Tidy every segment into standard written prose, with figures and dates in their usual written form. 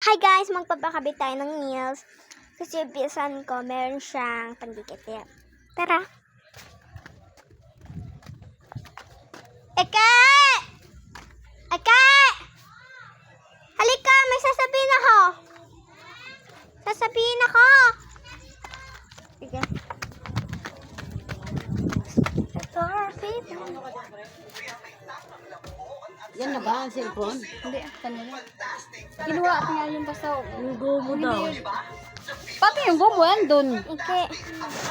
Hi guys, magpapakabit tayo ng nails. Kasi yung pinsan ko, meron siyang pandikit. Tara. Eke! Eke! Halika, may sasabihin ako. Sasabihin ako. Sige. Ito, Yan na ba ang cellphone? Hindi, kanina. Kinuha at nga yung basta. Yung gomo daw. Pati yung gobo yan dun. Ike.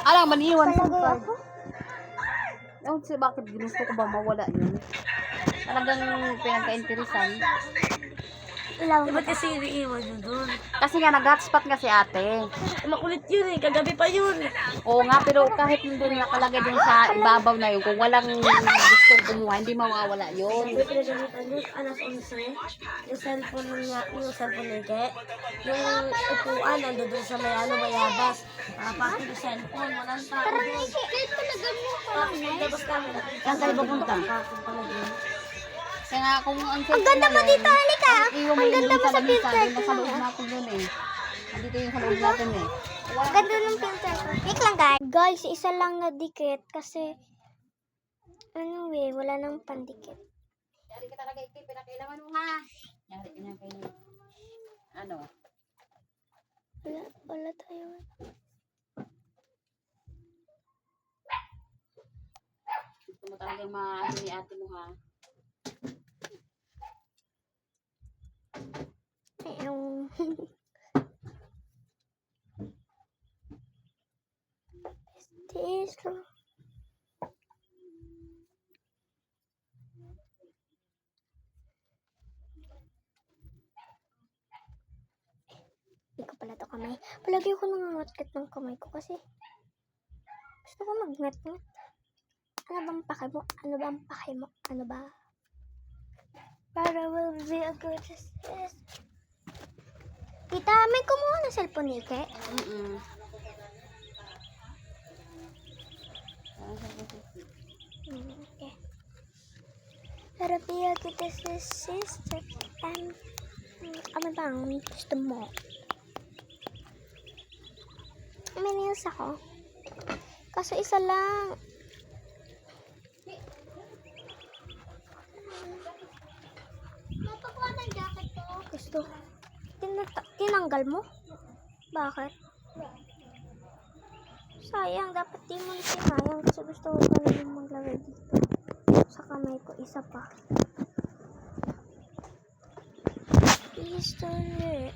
Alam, maniwan sa Palagay card. ako. Ewan kasi bakit ginusto ko ba mawala yun. Talagang pinagka-interesan. Ilaw mo. Ba't kasi iniiwan nyo doon? Kasi nga nag-hotspot nga si ate. Makulit yun eh. Kagabi pa yun. Oo nga, pero kahit nandun nakalagay dun sa ibabaw na yun, kung walang gustong kumuha, hindi mawawala yun. May pinagamitan yun. Anas 11. Yung cellphone niya, yung cellphone ni Ke. Yung upuan, nandun doon sa mayabas. Pati yung cellphone, walang tao. Tara na, Ike. Talaga mo ka. Labas namin. Saan tayo pupunta? Kaya nga kung ang Ang ganda mo dito, halika. Iwan mo Ang yung ganda mo sa lamisa, filter. doon nasa loob natin yun eh. Nandito yung sa loob natin eh. Ang ganda ng filter ko. Wait lang guys. Guys, isa lang na dikit kasi wala nang pandikit. Yari ka talaga ito, pinakailangan mo ha. Yari ka na kayo. Ano? Wala tayo. Gusto mo talagang maano ni ate mo ha. Yung this Hindi ko pala ito kamay. Palagi ko nangangatkat ng kamay ko kasi gusto ko magngat-ngat. Ano bang pake mo? Ano bang pake mo? Ano ba? Para will be a good assist. Kita, may kumuha na cellphone ni Ike. Okay. Para be a good assist. Ano bang gusto mo? May nails ako. Kaso isa lang. Mapakuha ng jacket ko. Gusto. Tinanggal mo? Bakit? Sayang. Dapat di mo sinayang kasi gusto ko pa naman maglagay dito. Sa kamay ko. Isa pa. Please don't